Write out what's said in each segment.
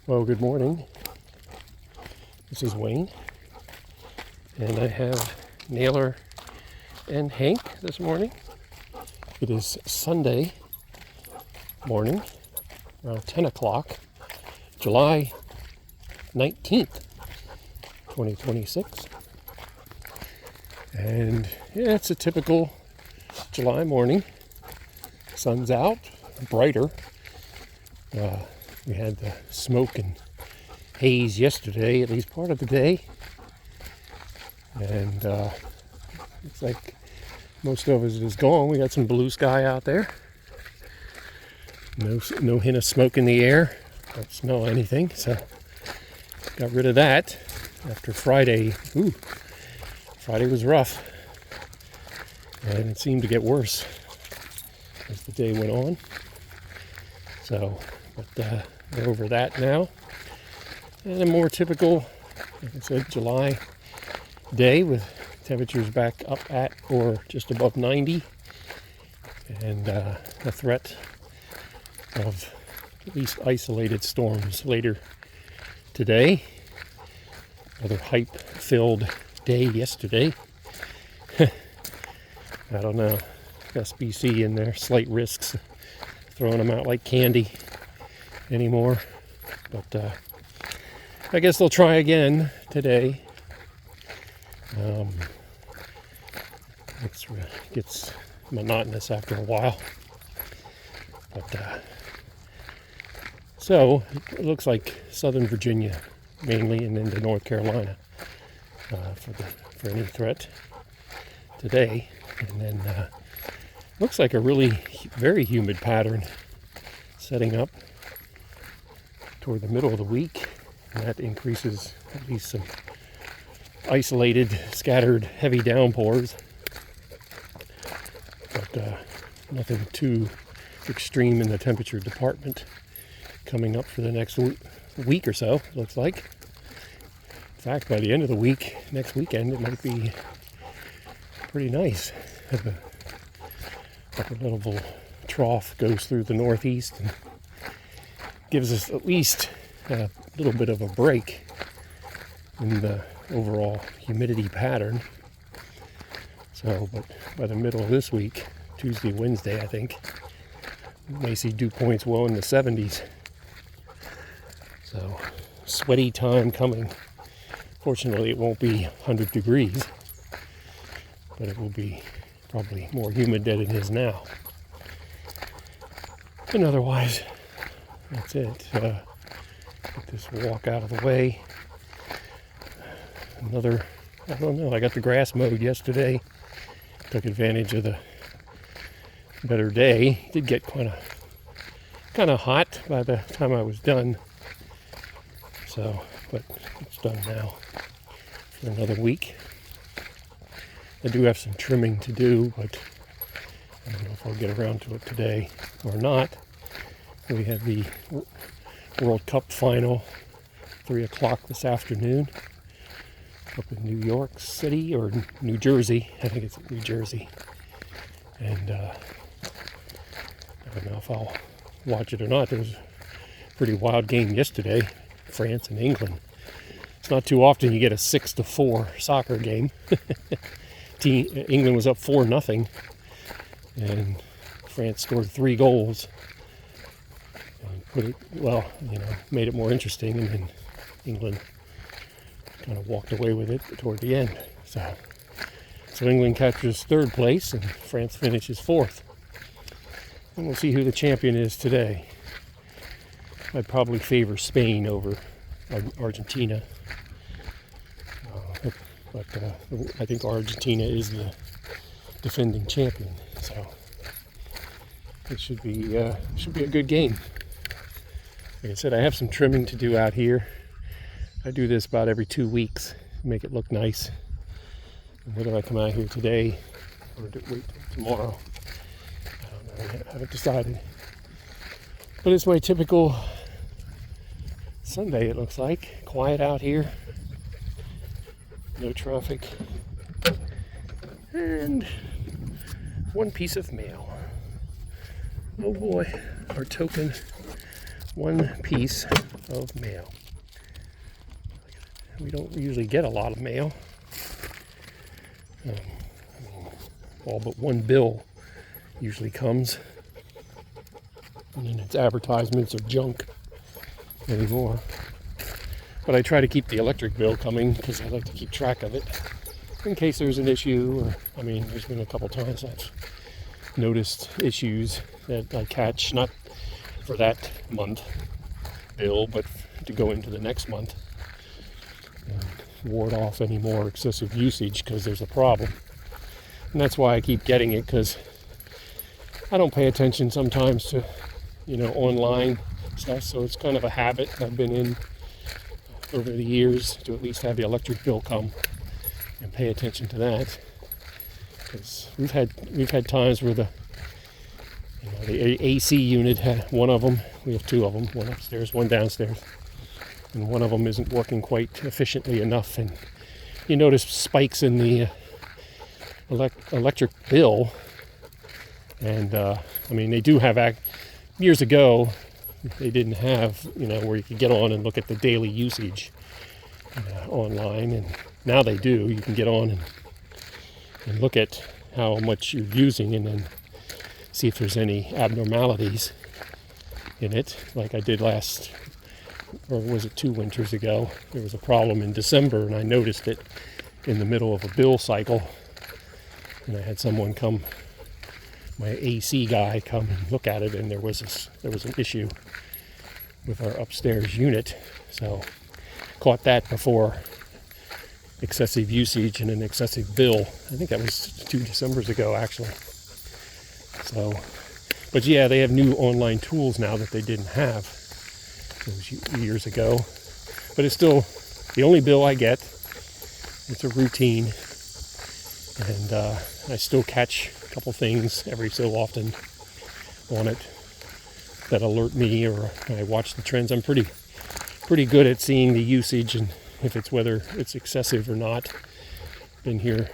Well, good morning. This is Wayne, and I have Naylor and Hank this morning. It is Sunday morning, around 10 o'clock, July 19th, 2026. And yeah, it's a typical July morning. Sun's out, brighter. We had the smoke and haze yesterday, at least part of the day. And looks like most of it is gone. We got some blue sky out there. No hint of smoke in the air. Don't smell anything, so got rid of that after Friday. Friday was rough. And it seemed to get worse as the day went on. So, but we're over that now. And a more typical, like I said, July day with temperatures back up at or just above 90. And a threat of at least isolated storms later today. Another hype-filled day yesterday. I don't know. SBC in there, slight risks. Throwing them out like candy anymore. But I guess they'll try again today. It gets monotonous after a while. But so it looks like Southern Virginia mainly, and into North Carolina for any threat today. And then looks like a really very humid pattern setting up toward the middle of the week, and that increases at least some isolated, scattered, heavy downpours, but nothing too extreme in the temperature department coming up for the next week or so, looks like. In fact, by the end of the week, next weekend, it might be pretty nice. The upper level trough goes through the northeast and gives us at least a little bit of a break in the overall humidity pattern. So, but by the middle of this week, Tuesday, Wednesday, I think, we may see dew points well in the 70s. So, sweaty time coming. Fortunately, it won't be 100 degrees, but it will be probably more humid than it is now. And otherwise, that's it. Get this walk out of the way. I don't know, I got the grass mowed yesterday. Took advantage of the better day. It did get kind of hot by the time I was done. So, but it's done now for another week. I do have some trimming to do, but I don't know if I'll get around to it today or not. We have the World Cup final, 3 o'clock this afternoon, up in New York City, or New Jersey. I think it's New Jersey. And I don't know if I'll watch it or not. There was a pretty wild game yesterday, France and England. It's not too often you get a 6-4 soccer game. England was up 4-0, and France scored 3 goals and put it, made it more interesting, and then England kind of walked away with it toward the end. So England captures 3rd place and France finishes 4th. And we'll see who the champion is today. I'd probably favor Spain over Argentina. But I think Argentina is the defending champion, so it should be a good game. Like I said, I have some trimming to do out here. I do this about every 2 weeks, make it look nice. And whether I come out here today or wait till tomorrow, I don't know yet. I haven't decided. But it's my typical Sunday, it looks like. Quiet out here. No traffic. And one piece of mail. Oh boy, our token one piece of mail. We don't usually get a lot of mail. All but one bill usually comes. And then it's advertisements or junk anymore. But I try to keep the electric bill coming because I like to keep track of it in case there's an issue. Or, there's been a couple times I've noticed issues that I catch, not for that month bill, but to go into the next month and ward off any more excessive usage because there's a problem. And that's why I keep getting it, because I don't pay attention sometimes to, online stuff. So it's kind of a habit I've been in over the years to at least have the electric bill come and pay attention to that. Because we've had times where the AC unit had one of them. We have two of them, one upstairs, one downstairs, and one of them isn't working quite efficiently enough, and you notice spikes in the electric bill. And they do have years ago they didn't have where you could get on and look at the daily usage online, and now they do. You can get on and look at how much you're using and then see if there's any abnormalities in it, like I did last, or was it 2 winters ago? There was a problem in December and I noticed it in the middle of a bill cycle, and I had someone come, my AC guy, come and look at it, and there was an issue with our upstairs unit. So caught that before excessive usage and an excessive bill. I think that was 2 Decembers ago, actually. So, but yeah, they have new online tools now that they didn't have those years ago. But it's still the only bill I get. It's a routine, and I still catch a couple things every so often on it that alert me, or I watch the trends. I'm pretty good at seeing the usage and whether it's excessive or not. Been here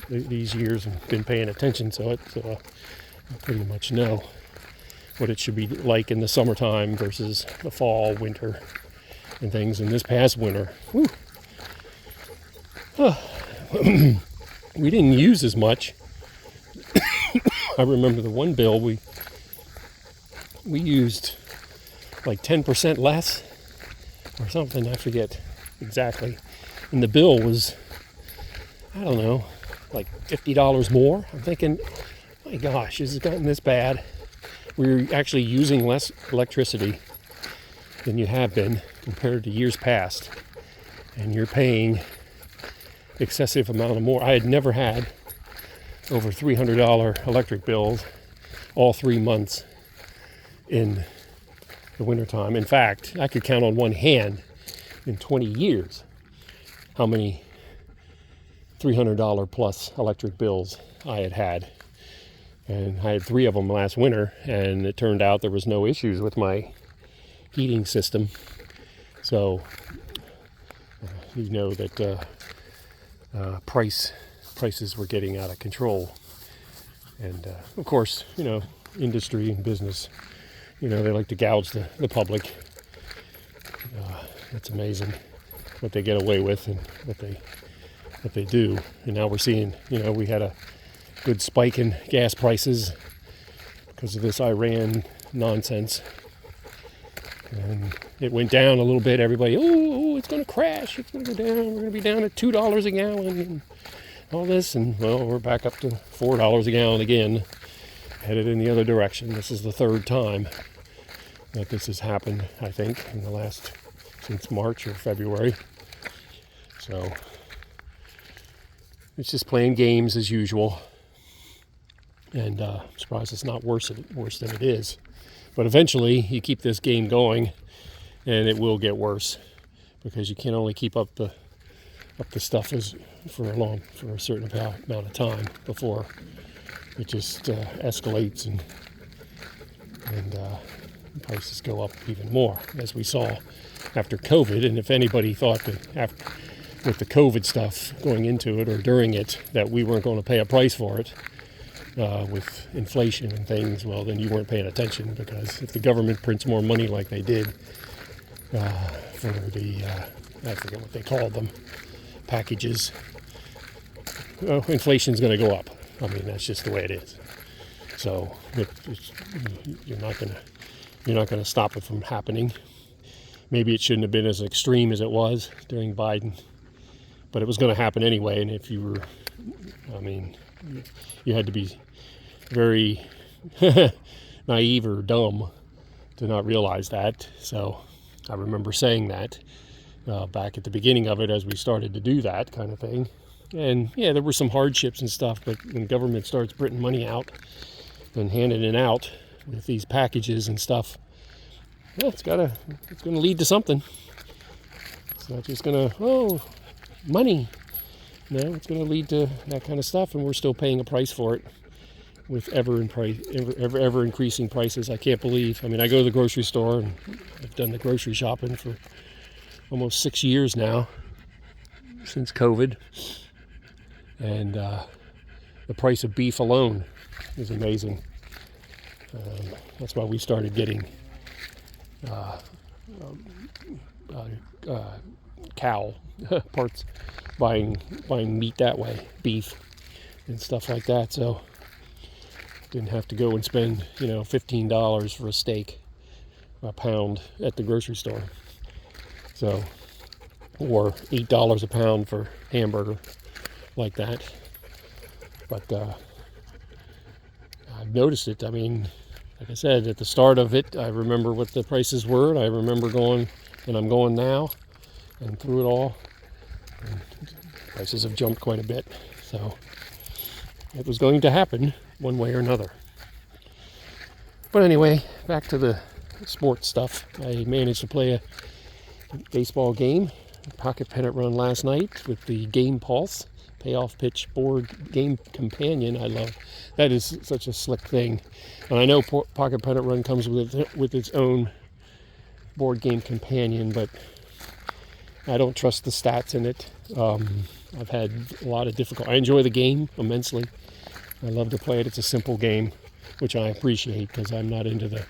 these years and been paying attention, so I pretty much know what it should be like in the summertime versus the fall, winter, and things. And this past winter, we didn't use as much. I remember the one bill we used like 10% less or something, I forget exactly. And the bill was, I don't know, like $50 more. I'm thinking, my gosh, has it gotten this bad? We're actually using less electricity than you have been compared to years past, and you're paying excessive amount of more. I had never had over $300 electric bills all 3 months in the wintertime. In fact, I could count on one hand in 20 years how many $300 plus electric bills I had. And I had 3 of them last winter, and it turned out there was no issues with my heating system. So you know that prices were getting out of control. And of course, industry and business, they like to gouge the public. It's amazing what they get away with and what they do. And now we're seeing, we had a good spike in gas prices because of this Iran nonsense. And it went down a little bit. Everybody, it's going to crash. It's going to go down. We're going to be down at $2 a gallon and all this. And, well, we're back up to $4 a gallon again, headed in the other direction. This is the 3rd time that this has happened, I think, since March or February. So it's just playing games as usual. And I'm surprised it's not worse than it is. But eventually, you keep this game going, and it will get worse, because you can only keep up the stuff for a certain amount of time before it just escalates and prices go up even more, as we saw after COVID. And if anybody thought that with the COVID stuff going into it or during it that we weren't going to pay a price for it, with inflation and things, well, then you weren't paying attention, because if the government prints more money like they did for the, I forget what they called them, packages. Well, inflation's going to go up. I mean, that's just the way it is. So you're not going to stop it from happening. Maybe it shouldn't have been as extreme as it was during Biden, but it was going to happen anyway. And if you were, I mean, you had to be very naive or dumb to not realize that. So I remember saying that back at the beginning of it as we started to do that kind of thing. And yeah, there were some hardships and stuff, but when government starts printing money out and handing it out with these packages and stuff, yeah, it's going to lead to something. It's not just going to, money. No, it's going to lead to that kind of stuff, and we're still paying a price for it with ever increasing prices. I can't believe. I mean, I go to the grocery store, and I've done the grocery shopping for almost 6 years now, since COVID, and the price of beef alone is amazing. That's why we started getting cow parts, buying meat that way, beef and stuff like that. So didn't have to go and spend $15 for a steak, a pound at the grocery store. So, or $8 a pound for hamburger, like that. But I've noticed it. I mean, like I said, at the start of it, I remember what the prices were, and I remember going, and I'm going now, and through it all, and prices have jumped quite a bit. So it was going to happen one way or another. But anyway, back to the sports stuff. I managed to play a baseball game, pocket pennant run last night with the Game Pulse payoff pitch board game companion. I love that. Is such a slick thing, and I know pocket pennant run comes with its own board game companion, but I don't trust the stats in it. I've had a lot of difficulty. I enjoy the game immensely. I love to play it. It's a simple game, which I appreciate because I'm not into the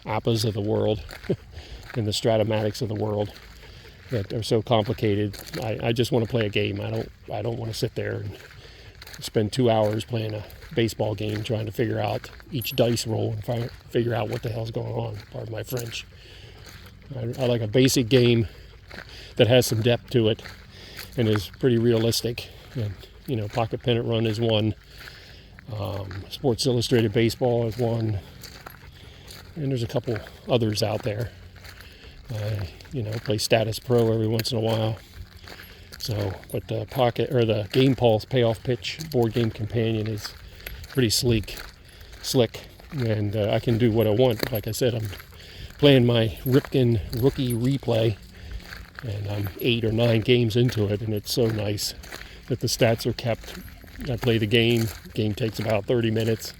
APAs of the world and the Stratomatics of the world that are so complicated. I just want to play a game. I don't want to sit there and spend 2 hours playing a baseball game trying to figure out each dice roll and figure out what the hell's going on. Pardon my French. I like a basic game that has some depth to it and is pretty realistic. And pocket pennant run is one. Sports Illustrated Baseball is one. And there's a couple others out there. Play Status Pro every once in a while. So, but the the Game Pulse payoff pitch board game companion is pretty slick, and I can do what I want. Like I said, I'm playing my Ripken rookie replay, and I'm 8 or 9 games into it, and it's so nice that the stats are kept. I play the game. Game takes about 30 minutes,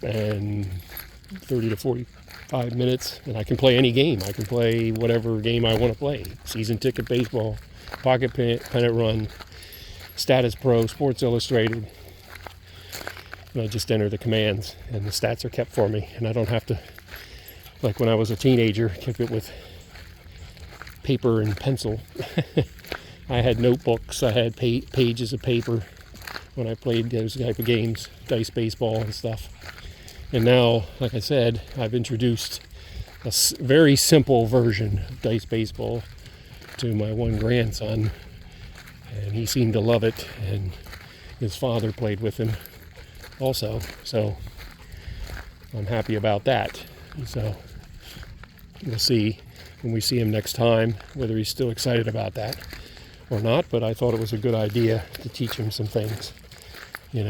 and 30 to 45 minutes, and I can play any game. I can play whatever game I want to play. Season ticket baseball, pocket pennant run, Status Pro, Sports Illustrated. And I just enter the commands, and the stats are kept for me, and I don't have to, like when I was a teenager, keep it with paper and pencil. I had notebooks. I had pages of paper when I played those type of games, dice baseball and stuff. And now, like I said, I've introduced a very simple version of dice baseball to my one grandson, and he seemed to love it, and his father played with him also, so I'm happy about that. So we'll see when we see him next time whether he's still excited about that or not, but I thought it was a good idea to teach him some things. He's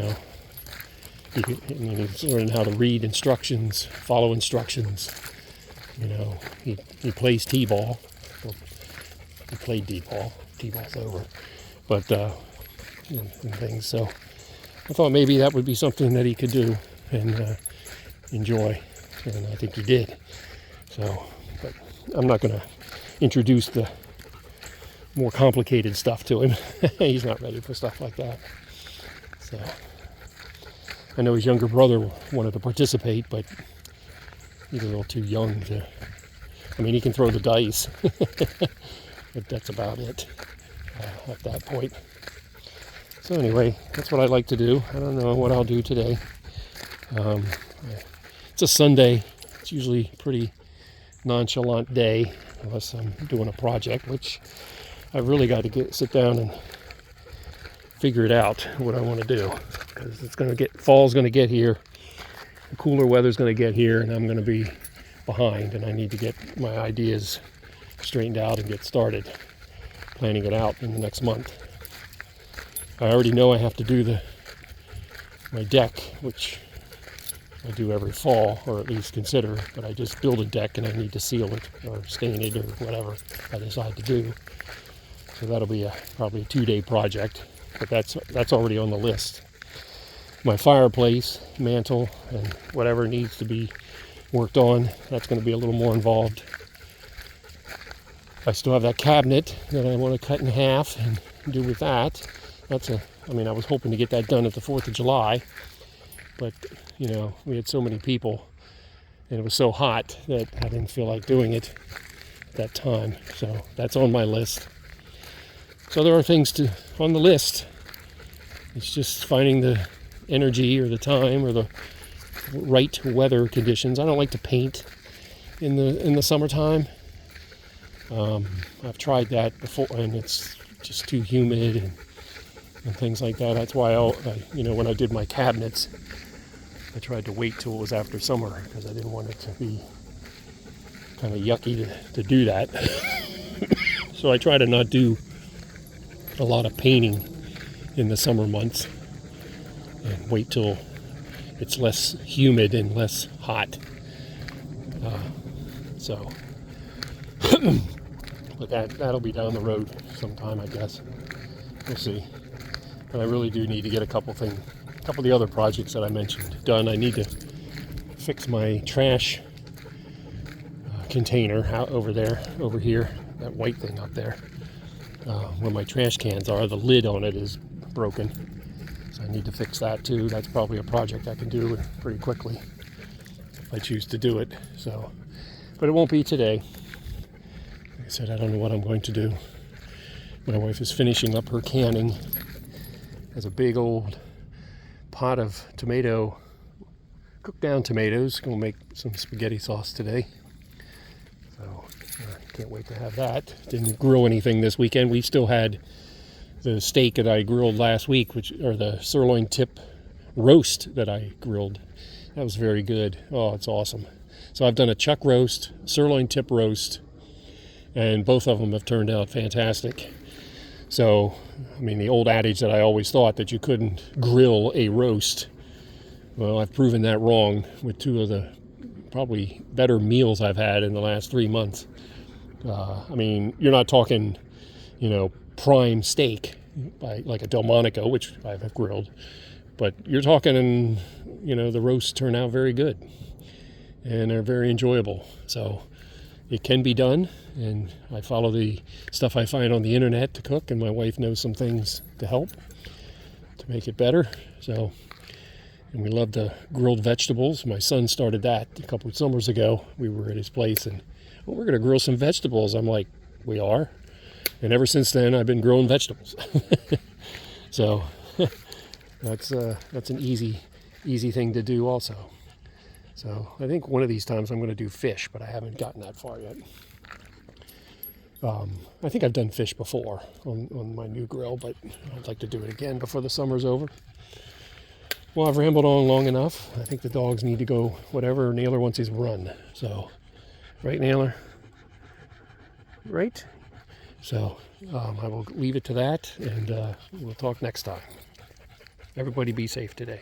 learning how to read instructions, follow instructions. He plays t-ball. He played d-ball. T-ball's over. But, and things. So I thought maybe that would be something that he could do and enjoy. And I think he did. So, but I'm not going to introduce the more complicated stuff to him. He's not ready for stuff like that. So I know his younger brother wanted to participate, but he's a little too young to I mean, he can throw the dice, but that's about it at that point. So anyway, that's what I like to do. I don't know what I'll do today. It's a Sunday. It's usually a pretty nonchalant day, unless I'm doing a project, which I've really got to sit down and figure it out what I want to do, because it's going to get, fall's going to get here, the cooler weather's going to get here, and I'm going to be behind, and I need to get my ideas straightened out and get started planning it out in the next month. I already know I have to do my deck, which I do every fall, or at least consider, but I just build a deck and I need to seal it or stain it or whatever I decide to do. So that'll be probably a 2-day project, but that's already on the list. My fireplace, mantle, and whatever needs to be worked on, that's going to be a little more involved. I still have that cabinet that I want to cut in half and do with that. I mean, I was hoping to get that done at the 4th of July, but, you know, we had so many people and it was so hot that I didn't feel like doing it at that time. So that's on my list. So there are things on the list. It's just finding the energy or the time or the right weather conditions. I don't like to paint in the summertime. I've tried that before, and it's just too humid and things like that. That's why when I did my cabinets, I tried to wait till it was after summer, because I didn't want it to be kind of yucky to do that. So I try to not do a lot of painting in the summer months and wait till it's less humid and less hot. But that'll be down the road sometime, I guess. We'll see. But I really do need to get a couple of the other projects that I mentioned done. I need to fix my trash container out over here, that white thing up there, where my trash cans are. The lid on it is broken, so I need to fix that too. That's probably a project I can do pretty quickly if I choose to do it. So, but it won't be today. Like I said, I don't know what I'm going to do. My wife is finishing up her canning. Has a big old pot of cooked down tomatoes. Gonna make some spaghetti sauce today. So can't wait to have that. Didn't grill anything this weekend. We still had the steak that I grilled last week, or the sirloin tip roast that I grilled. That was very good. Oh, it's awesome. So I've done a chuck roast, sirloin tip roast, and both of them have turned out fantastic. So, I mean, the old adage that I always thought that you couldn't grill a roast, well, I've proven that wrong with 2 of the probably better meals I've had in the last 3 months. I mean, you're not talking, prime steak like a Delmonico, which I've grilled, but you're talking, the roasts turn out very good and they're very enjoyable. So it can be done, and I follow the stuff I find on the internet to cook, and my wife knows some things to help to make it better. So, and we love the grilled vegetables. My son started that a couple of summers ago. We were at his place, and we're going to grill some vegetables. I'm like, we are? And ever since then, I've been grilling vegetables. So that's an easy thing to do also. So I think one of these times I'm going to do fish, but I haven't gotten that far yet. I think I've done fish before on my new grill, but I'd like to do it again before the summer's over. Well, I've rambled on long enough. I think the dogs need to go whatever. Naylor wants his run. So, right, Naylor? Right? So, I will leave it to that, and we'll talk next time. Everybody be safe today.